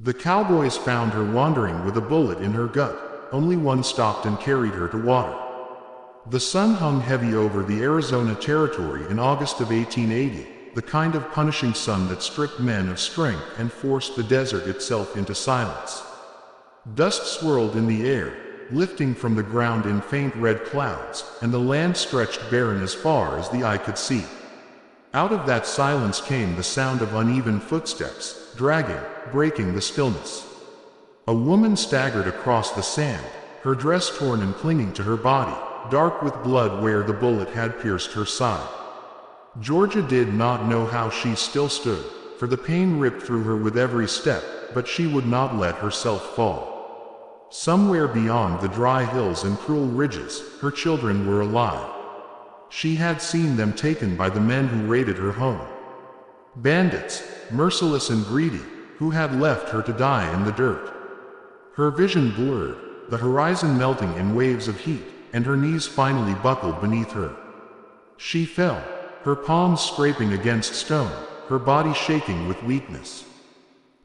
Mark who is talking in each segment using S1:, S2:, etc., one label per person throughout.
S1: The Cowboys found her wandering with a bullet in her gut. Only one stopped and carried her to water. The sun hung heavy over the Arizona Territory in August of 1880, the kind of punishing sun that stripped men of strength and forced the desert itself into silence. Dust swirled in the air, lifting from the ground in faint red clouds, and the land stretched barren as far as the eye could see. Out of that silence came the sound of uneven footsteps, dragging, breaking the stillness. A woman staggered across the sand, her dress torn and clinging to her body, dark with blood where the bullet had pierced her side. Georgia did not know how she still stood, for the pain ripped through her with every step, but she would not let herself fall. Somewhere beyond the dry hills and cruel ridges, her children were alive. She had seen them taken by the men who raided her home. Bandits, merciless and greedy, who had left her to die in the dirt. Her vision blurred, the horizon melting in waves of heat, and her knees finally buckled beneath her. She fell, her palms scraping against stone, her body shaking with weakness.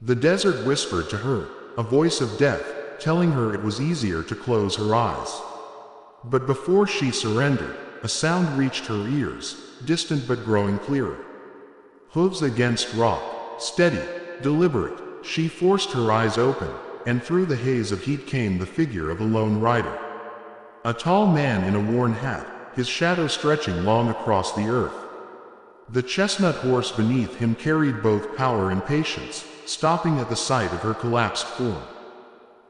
S1: The desert whispered to her, a voice of death, telling her it was easier to close her eyes. But before she surrendered, a sound reached her ears, distant but growing clearer. Hooves against rock, steady, deliberate. She forced her eyes open, and through the haze of heat came the figure of a lone rider. A tall man in a worn hat, his shadow stretching long across the earth. The chestnut horse beneath him carried both power and patience, stopping at the sight of her collapsed form.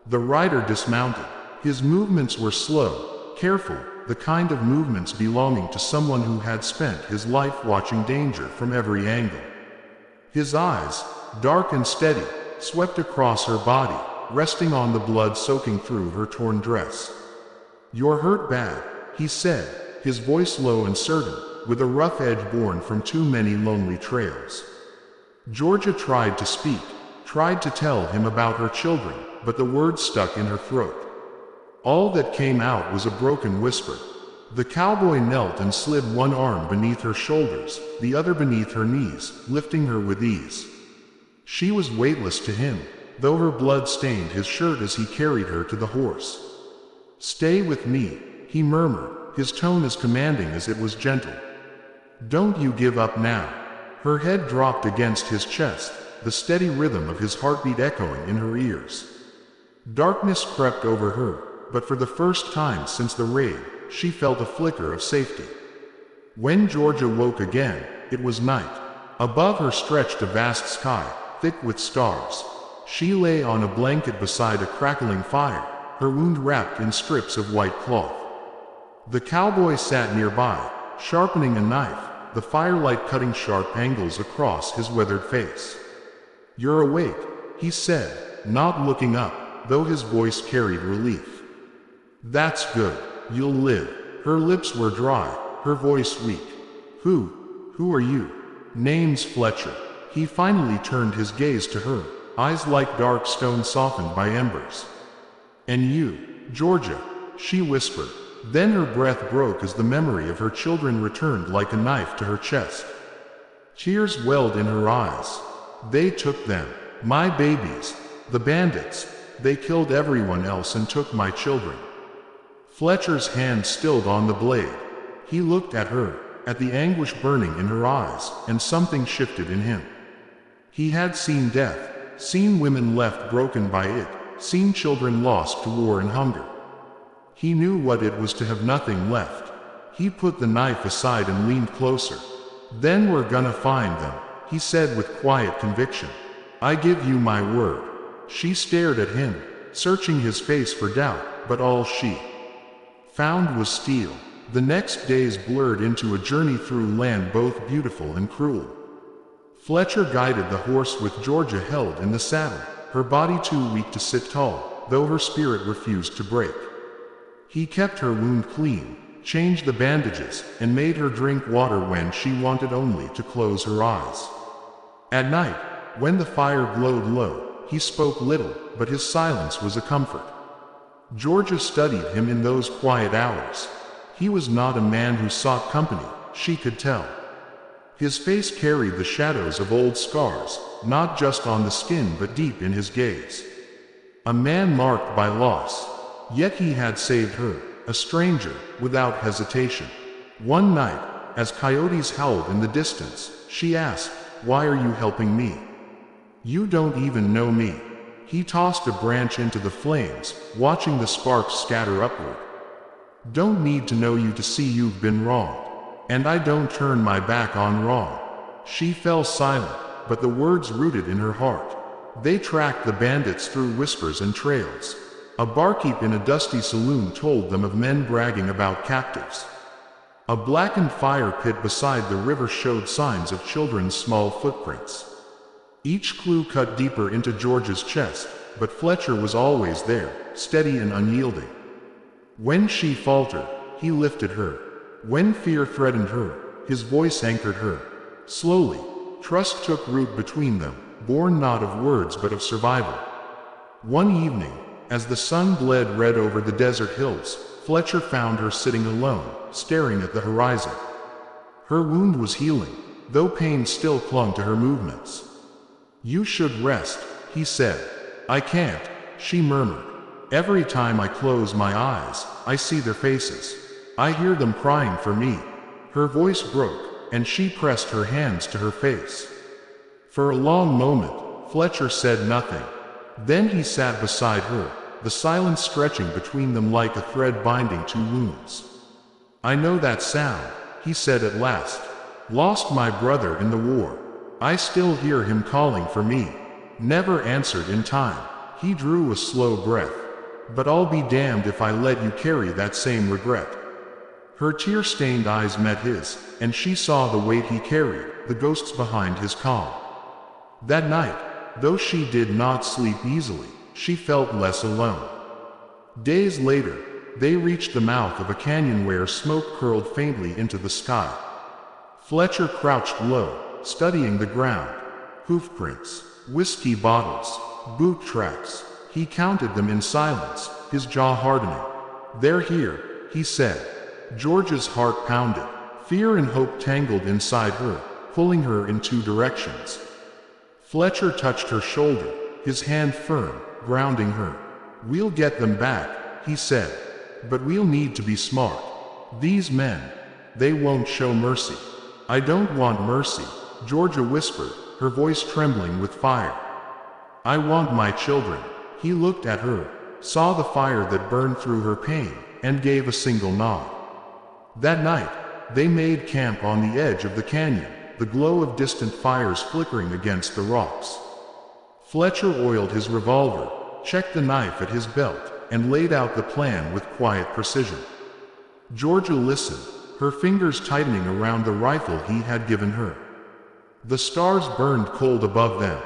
S1: The rider dismounted. His movements were slow, careful, the kind of movements belonging to someone who had spent his life watching danger from every angle. His eyes, dark and steady, swept across her body, resting on the blood soaking through her torn dress. "You're hurt bad," he said, his voice low and certain, with a rough edge born from too many lonely trails. Georgia tried to speak, tried to tell him about her children, but the words stuck in her throat. All that came out was a broken whisper. The cowboy knelt and slid one arm beneath her shoulders, the other beneath her knees, lifting her with ease. She was weightless to him, though her blood stained his shirt as he carried her to the horse. "Stay with me," he murmured, his tone as commanding as it was gentle. "Don't you give up now." Her head dropped against his chest, the steady rhythm of his heartbeat echoing in her ears. Darkness crept over her, but for the first time since the raid, she felt a flicker of safety. When Georgia woke again, it was night. Above her stretched a vast sky, thick with stars. She lay on a blanket beside a crackling fire, her wound wrapped in strips of white cloth. The cowboy sat nearby, sharpening a knife, the firelight cutting sharp angles across his weathered face. "You're awake," he said, not looking up, though his voice carried relief. "That's good. You'll live." Her lips were dry, her voice weak. Who are you?" "Name's Fletcher." He finally turned his gaze to her, eyes like dark stone softened by embers. "And you, Georgia," she whispered. Then her breath broke as the memory of her children returned like a knife to her chest. Tears welled in her eyes. "They took them, my babies. The bandits, they killed everyone else and took my children." Fletcher's hand stilled on the blade. He looked at her, at the anguish burning in her eyes, and something shifted in him. He had seen death, seen women left broken by it, seen children lost to war and hunger. He knew what it was to have nothing left. He put the knife aside and leaned closer. "Then we're gonna find them," he said with quiet conviction. "I give you my word." She stared at him, searching his face for doubt, but all she found was steel. The next days blurred into a journey through land both beautiful and cruel. Fletcher guided the horse with Georgia held in the saddle, her body too weak to sit tall, though her spirit refused to break. He kept her wound clean, changed the bandages, and made her drink water when she wanted only to close her eyes. At night, when the fire glowed low, he spoke little, but his silence was a comfort. Georgia studied him in those quiet hours. He was not a man who sought company, she could tell. His face carried the shadows of old scars, not just on the skin but deep in his gaze. A man marked by loss. Yet he had saved her, a stranger, without hesitation. One night, as coyotes howled in the distance, she asked, "Why are you helping me? You don't even know me." He tossed a branch into the flames, watching the sparks scatter upward. "Don't need to know you to see you've been wronged. And I don't turn my back on wrong." She fell silent, but the words rooted in her heart. They tracked the bandits through whispers and trails. A barkeep in a dusty saloon told them of men bragging about captives. A blackened fire pit beside the river showed signs of children's small footprints. Each clue cut deeper into George's chest, but Fletcher was always there, steady and unyielding. When she faltered, he lifted her. When fear threatened her, his voice anchored her. Slowly, trust took root between them, born not of words but of survival. One evening, as the sun bled red over the desert hills, Fletcher found her sitting alone, staring at the horizon. Her wound was healing, though pain still clung to her movements. "You should rest," he said. "I can't," she murmured. "Every time I close my eyes, I see their faces. I hear them crying for me." Her voice broke, and she pressed her hands to her face. For a long moment, Fletcher said nothing. Then he sat beside her, the silence stretching between them like a thread binding two wounds. "I know that sound," he said at last. "Lost my brother in the war. I still hear him calling for me. Never answered in time." He drew a slow breath. "But I'll be damned if I let you carry that same regret." Her tear-stained eyes met his, and she saw the weight he carried, the ghosts behind his calm. That night, though she did not sleep easily, she felt less alone. Days later, they reached the mouth of a canyon where smoke curled faintly into the sky. Fletcher crouched low, studying the ground. Hoofprints, whiskey bottles, boot tracks. He counted them in silence, his jaw hardening. "They're here," he said. George's heart pounded. Fear and hope tangled inside her, pulling her in two directions. Fletcher touched her shoulder, his hand firm, grounding her. "We'll get them back," he said. "But we'll need to be smart. These men, they won't show mercy." "I don't want mercy," Georgia whispered, her voice trembling with fire. "I want my children." He looked at her, saw the fire that burned through her pain, and gave a single nod. That night, they made camp on the edge of the canyon, the glow of distant fires flickering against the rocks. Fletcher oiled his revolver, checked the knife at his belt, and laid out the plan with quiet precision. Georgia listened, her fingers tightening around the rifle he had given her. The stars burned cold above them.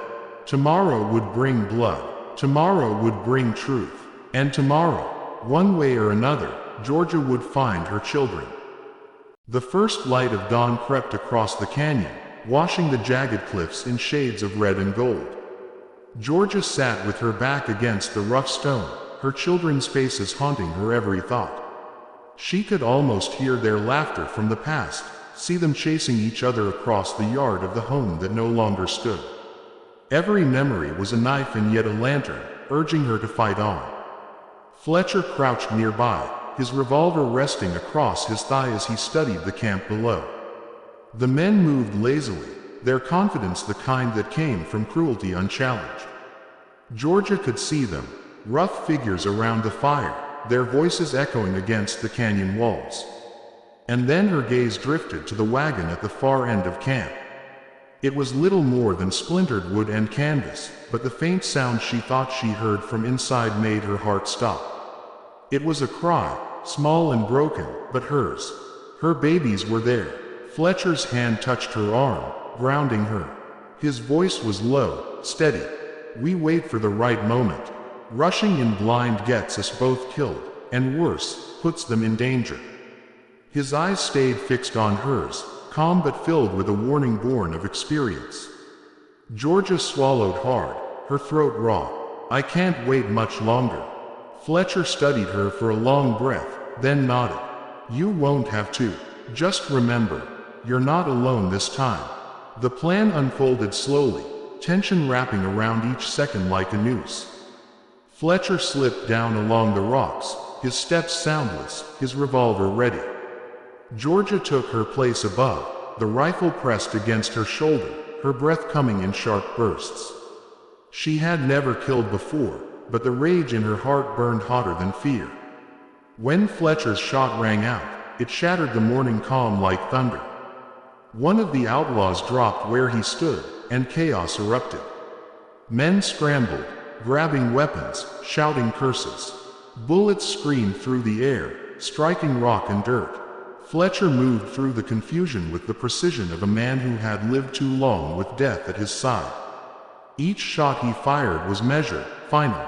S1: Tomorrow would bring blood. Tomorrow would bring truth. And tomorrow, one way or another, Georgia would find her children. The first light of dawn crept across the canyon, washing the jagged cliffs in shades of red and gold. Georgia sat with her back against the rough stone, her children's faces haunting her every thought. She could almost hear their laughter from the past, see them chasing each other across the yard of the home that no longer stood. Every memory was a knife and yet a lantern, urging her to fight on. Fletcher crouched nearby, his revolver resting across his thigh as he studied the camp below. The men moved lazily, their confidence the kind that came from cruelty unchallenged. Georgia could see them, rough figures around the fire, their voices echoing against the canyon walls. And then her gaze drifted to the wagon at the far end of camp. It was little more than splintered wood and canvas, but the faint sound she thought she heard from inside made her heart stop. It was a cry, small and broken, but hers. Her babies were there. Fletcher's hand touched her arm, grounding her. His voice was low, steady. "We wait for the right moment. Rushing in blind gets us both killed, and worse, puts them in danger." His eyes stayed fixed on hers, calm but filled with a warning born of experience. Georgia swallowed hard, her throat raw. "I can't wait much longer." Fletcher studied her for a long breath, then nodded. "You won't have to. Just remember, "You're not alone this time." The plan unfolded slowly, tension wrapping around each second like a noose. Fletcher slipped down along the rocks, his steps soundless, his revolver ready. Georgia took her place above, the rifle pressed against her shoulder, her breath coming in sharp bursts. She had never killed before, but the rage in her heart burned hotter than fear. When Fletcher's shot rang out, it shattered the morning calm like thunder. One of the outlaws dropped where he stood, and chaos erupted. Men scrambled, grabbing weapons, shouting curses. Bullets screamed through the air, striking rock and dirt. Fletcher moved through the confusion with the precision of a man who had lived too long with death at his side. Each shot he fired was measured, final.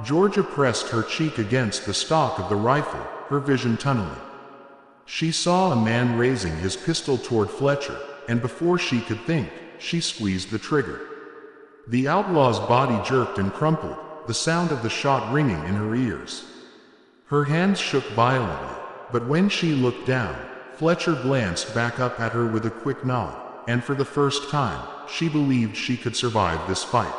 S1: Georgia pressed her cheek against the stock of the rifle, her vision tunneling. She saw a man raising his pistol toward Fletcher, and before she could think, she squeezed the trigger. The outlaw's body jerked and crumpled, the sound of the shot ringing in her ears. Her hands shook violently, but when she looked down, Fletcher glanced back up at her with a quick nod, and for the first time, she believed she could survive this fight.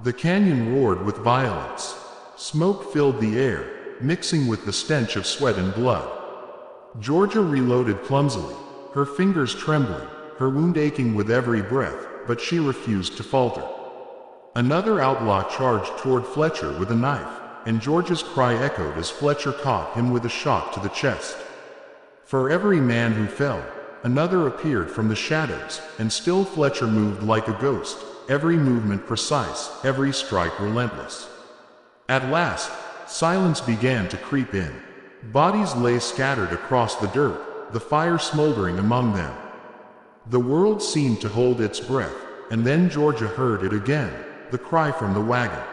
S1: The canyon roared with violence. Smoke filled the air, mixing with the stench of sweat and blood. Georgia reloaded clumsily, her fingers trembling, her wound aching with every breath, but she refused to falter. Another outlaw charged toward Fletcher with a knife, and Georgia's cry echoed as Fletcher caught him with a shot to the chest. For every man who fell, another appeared from the shadows, and still Fletcher moved like a ghost, every movement precise, every strike relentless. At last, silence began to creep in. Bodies lay scattered across the dirt, the fire smoldering among them. The world seemed to hold its breath, and then Georgia heard it again, the cry from the wagon.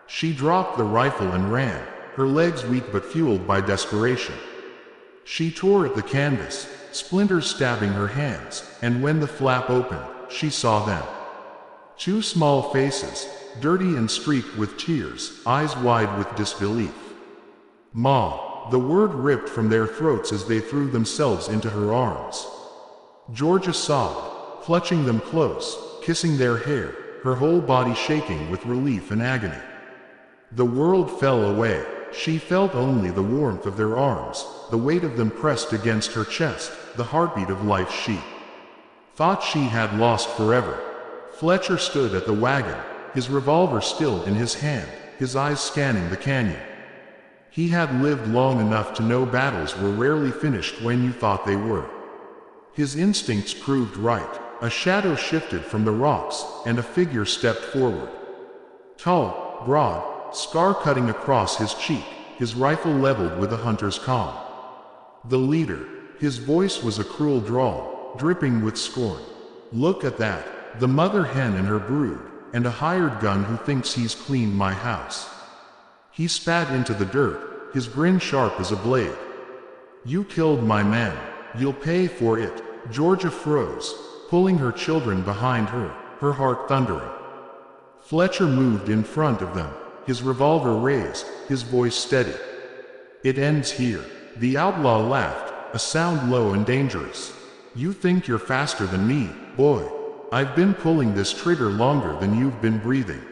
S1: She dropped the rifle and ran, her legs weak but fueled by desperation. She tore at the canvas, splinters stabbing her hands, and when the flap opened, she saw them. Two small faces, dirty and streaked with tears, eyes wide with disbelief. "Ma," the word ripped from their throats as they threw themselves into her arms. Georgia sobbed, clutching them close, kissing their hair, her whole body shaking with relief and agony. The world fell away. She felt only the warmth of their arms, the weight of them pressed against her chest, the heartbeat of life she thought she had lost forever. Fletcher stood at the wagon, his revolver still in his hand, his eyes scanning the canyon. He had lived long enough to know battles were rarely finished when you thought they were. His instincts proved right. A shadow shifted from the rocks, and a figure stepped forward. Tall, broad, scar cutting across his cheek, his rifle leveled with a hunter's calm. The leader, his voice was a cruel drawl, dripping with scorn. "Look at that, the mother hen and her brood, and a hired gun who thinks he's cleaned my house." He spat into the dirt, his grin sharp as a blade. "You killed my man, you'll pay for it." Georgia froze, pulling her children behind her, her heart thundering. Fletcher moved in front of them, his revolver raised, his voice steady. "It ends here." The outlaw laughed, a sound low and dangerous. "You think you're faster than me, boy. I've been pulling this trigger longer than you've been breathing."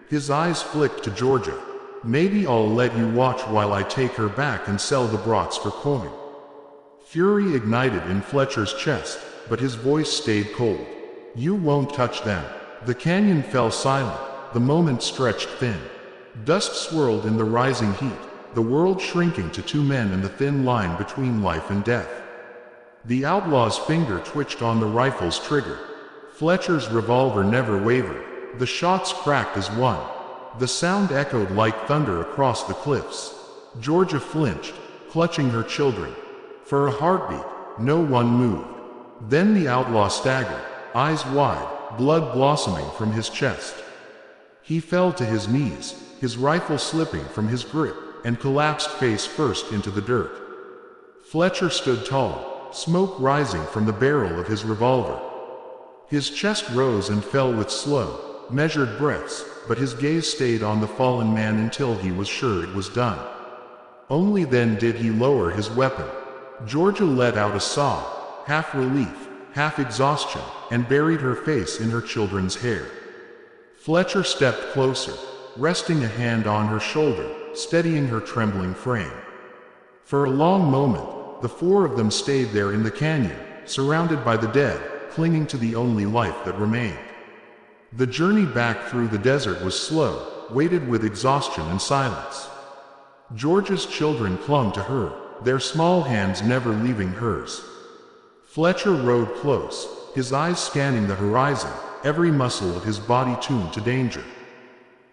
S1: His eyes flicked to Georgia. "Maybe I'll let you watch while I take her back and sell the brats for coin." Fury ignited in Fletcher's chest, but his voice stayed cold. "You won't touch them." The canyon fell silent, the moment stretched thin. Dust swirled in the rising heat, the world shrinking to two men in the thin line between life and death. The outlaw's finger twitched on the rifle's trigger. Fletcher's revolver never wavered. The shots cracked as one. The sound echoed like thunder across the cliffs. Georgia flinched, clutching her children. For a heartbeat, no one moved. Then the outlaw staggered, eyes wide, blood blossoming from his chest. He fell to his knees, his rifle slipping from his grip, and collapsed face first into the dirt. Fletcher stood tall, smoke rising from the barrel of his revolver. His chest rose and fell with slow, measured breaths, but his gaze stayed on the fallen man until he was sure it was done. Only then did he lower his weapon. Georgia let out a sob, half relief, half exhaustion, and buried her face in her children's hair. Fletcher stepped closer, resting a hand on her shoulder, steadying her trembling frame. For a long moment, the four of them stayed there in the canyon, surrounded by the dead, clinging to the only life that remained. The journey back through the desert was slow, weighted with exhaustion and silence. Georgia's children clung to her, their small hands never leaving hers. Fletcher rode close, his eyes scanning the horizon, every muscle of his body tuned to danger.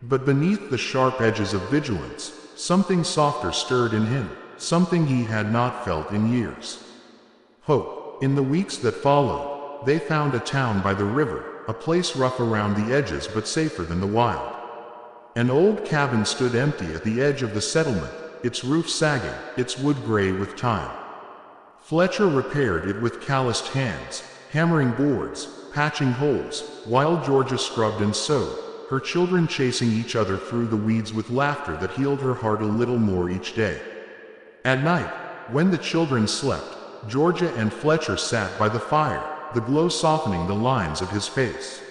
S1: But beneath the sharp edges of vigilance, something softer stirred in him, something he had not felt in years. Hope. In the weeks that followed, they found a town by the river, a place rough around the edges but safer than the wild. An old cabin stood empty at the edge of the settlement, its roof sagging, its wood gray with time. Fletcher repaired it with calloused hands, hammering boards, patching holes, while Georgia scrubbed and sewed, her children chasing each other through the weeds with laughter that healed her heart a little more each day. At night, when the children slept, Georgia and Fletcher sat by the fire, the glow softening the lines of his face.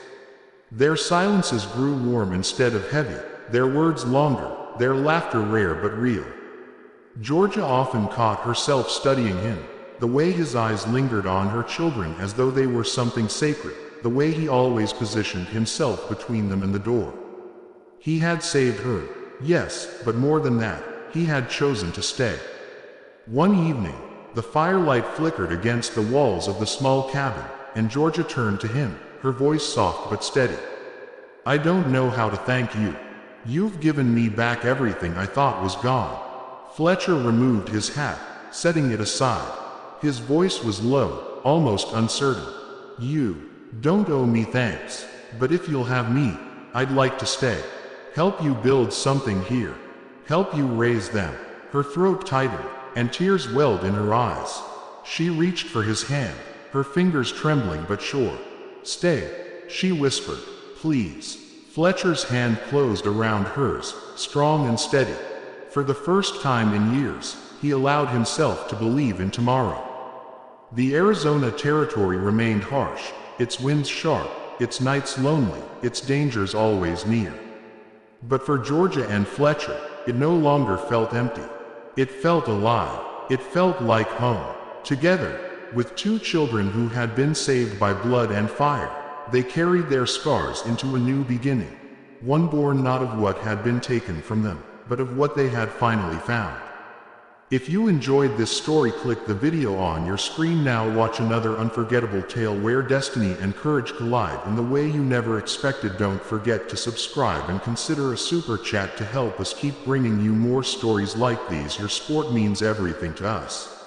S1: Their silences grew warm instead of heavy, their words longer, their laughter rare but real. Georgia often caught herself studying him, the way his eyes lingered on her children as though they were something sacred, the way he always positioned himself between them and the door. He had saved her, yes, but more than that, he had chosen to stay. One evening, the firelight flickered against the walls of the small cabin, and Georgia turned to him, her voice soft but steady. "I don't know how to thank you. You've given me back everything I thought was gone." Fletcher removed his hat, setting it aside. His voice was low, almost uncertain. "You don't owe me thanks, but if you'll have me, I'd like to stay. Help you build something here. Help you raise them." Her throat tightened, and tears welled in her eyes. She reached for his hand, her fingers trembling but sure. "Stay," she whispered, "please." Fletcher's hand closed around hers, strong and steady. For the first time in years, he allowed himself to believe in tomorrow. The Arizona territory remained harsh, its winds sharp, its nights lonely, its dangers always near. But for Georgia and Fletcher, it no longer felt empty. It felt alive. It felt like home. Together, with two children who had been saved by blood and fire, they carried their scars into a new beginning, one born not of what had been taken from them, but of what they had finally found. If you enjoyed this story, click the video on your screen now. Watch another unforgettable tale where destiny and courage collide in the way you never expected. Don't forget to subscribe and consider a super chat to help us keep bringing you more stories like these. Your support means everything to us.